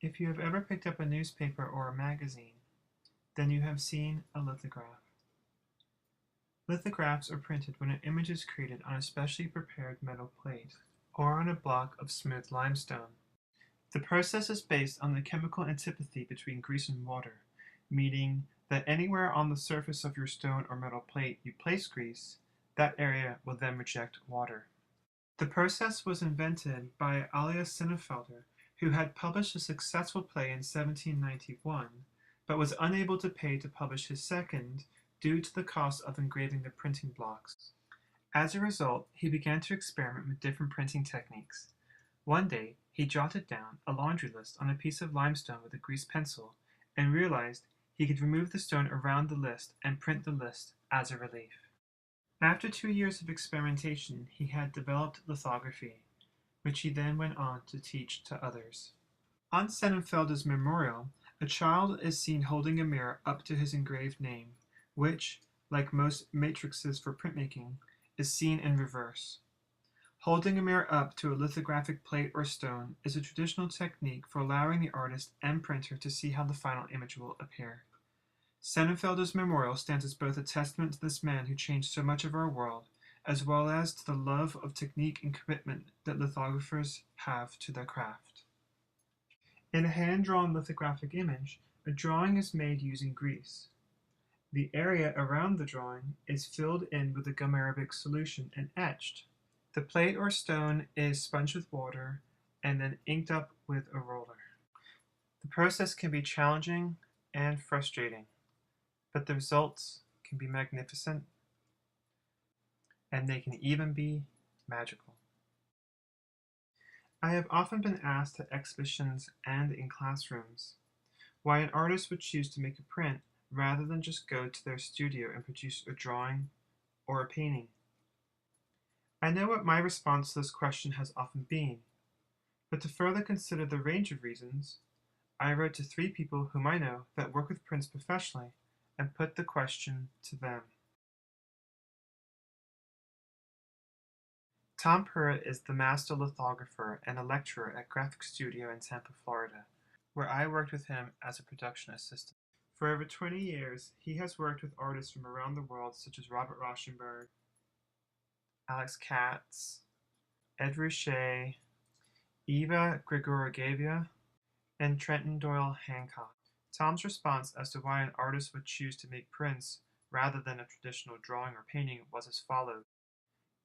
If you have ever picked up a newspaper or a magazine, then you have seen a lithograph. Lithographs are printed when an image is created on a specially prepared metal plate or on a block of smooth limestone. The process is based on the chemical antipathy between grease and water, meaning that anywhere on the surface of your stone or metal plate you place grease, that area will then reject water. The process was invented by Elias Sennenfelder, who had published a successful play in 1791, but was unable to pay to publish his second due to the cost of engraving the printing blocks. As a result, he began to experiment with different printing techniques. One day, he jotted down a laundry list on a piece of limestone with a grease pencil and realized he could remove the stone around the list and print the list as a relief. After 2 years of experimentation, he had developed lithography, which he then went on to teach to others. On Sennenfelder's memorial, a child is seen holding a mirror up to his engraved name, which, like most matrices for printmaking, is seen in reverse. Holding a mirror up to a lithographic plate or stone is a traditional technique for allowing the artist and printer to see how the final image will appear. Sennenfelder's memorial stands as both a testament to this man who changed so much of our world, as well as to the love of technique and commitment that lithographers have to their craft. In a hand-drawn lithographic image, a drawing is made using grease. The area around the drawing is filled in with a gum arabic solution and etched. The plate or stone is sponged with water and then inked up with a roller. The process can be challenging and frustrating, but the results can be magnificent, and they can even be magical. I have often been asked at exhibitions and in classrooms why an artist would choose to make a print rather than just go to their studio and produce a drawing or a painting. I know what my response to this question has often been, but to further consider the range of reasons, I wrote to 3 people whom I know that work with prints professionally and put the question to them. Tom Pruitt is the master lithographer and a lecturer at Graphic Studio in Tampa, Florida, where I worked with him as a production assistant. For over 20 years, he has worked with artists from around the world such as Robert Rauschenberg, Alex Katz, Ed Ruscha, Eva Grigorieva, and Trenton Doyle Hancock. Tom's response as to why an artist would choose to make prints rather than a traditional drawing or painting was as follows.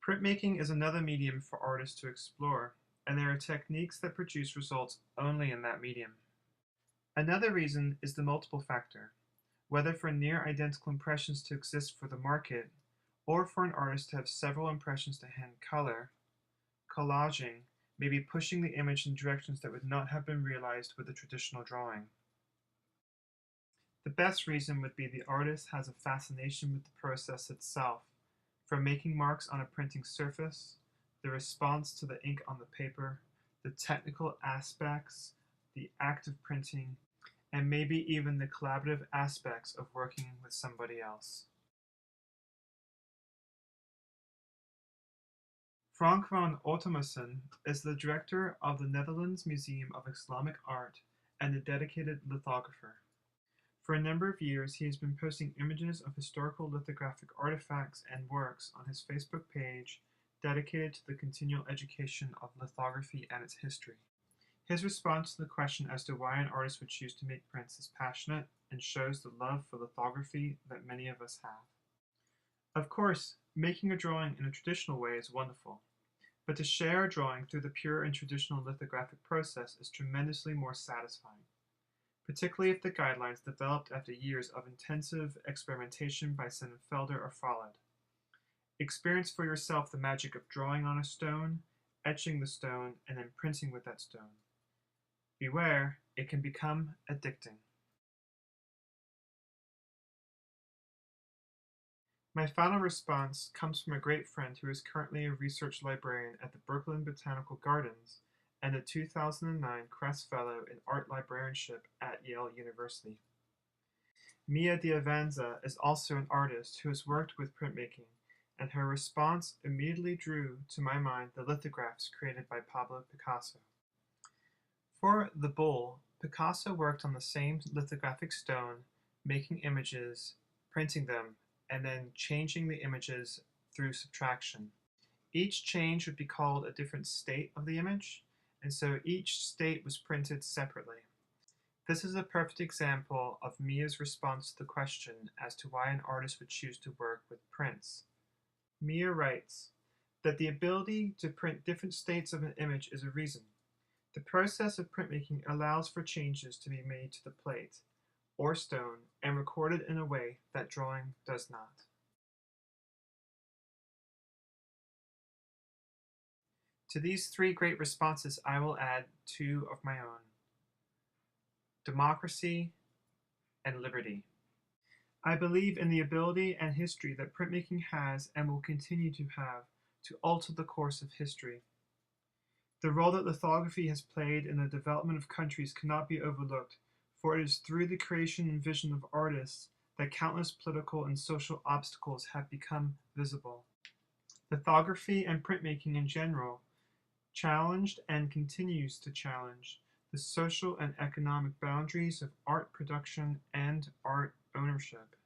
Printmaking is another medium for artists to explore, and there are techniques that produce results only in that medium. Another reason is the multiple factor, whether for near identical impressions to exist for the market, or for an artist to have several impressions to hand color. Collaging may be pushing the image in directions that would not have been realized with a traditional drawing. The best reason would be the artist has a fascination with the process itself, from making marks on a printing surface, the response to the ink on the paper, the technical aspects, the act of printing, and maybe even the collaborative aspects of working with somebody else. Frank van Oortmerssen is the director of the Netherlands Museum of Islamic Art and a dedicated lithographer. For a number of years, he has been posting images of historical lithographic artifacts and works on his Facebook page dedicated to the continual education of lithography and its history. His response to the question as to why an artist would choose to make prints is passionate and shows the love for lithography that many of us have. Of course, making a drawing in a traditional way is wonderful, but to share a drawing through the pure and traditional lithographic process is tremendously more satisfying, particularly if the guidelines developed after years of intensive experimentation by Sennenfelder are followed. Experience for yourself the magic of drawing on a stone, etching the stone, and then printing with that stone. Beware, it can become addicting. My final response comes from a great friend who is currently a research librarian at the Brooklyn Botanical Gardens and a 2009 Crest Fellow in Art Librarianship at Yale University. Mia Diavanza is also an artist who has worked with printmaking, and her response immediately drew to my mind the lithographs created by Pablo Picasso. For The Bull, Picasso worked on the same lithographic stone, making images, printing them, and then changing the images through subtraction. Each change would be called a different state of the image, and so each state was printed separately. This is a perfect example of Mia's response to the question as to why an artist would choose to work with prints. Mia writes that the ability to print different states of an image is a reason. The process of printmaking allows for changes to be made to the plate or stone and recorded in a way that drawing does not. To these three great responses, I will add two of my own: democracy and liberty. I believe in the ability and history that printmaking has and will continue to have to alter the course of history. The role that lithography has played in the development of countries cannot be overlooked, for it is through the creation and vision of artists that countless political and social obstacles have become visible. Lithography and printmaking in general challenged and continues to challenge the social and economic boundaries of art production and art ownership.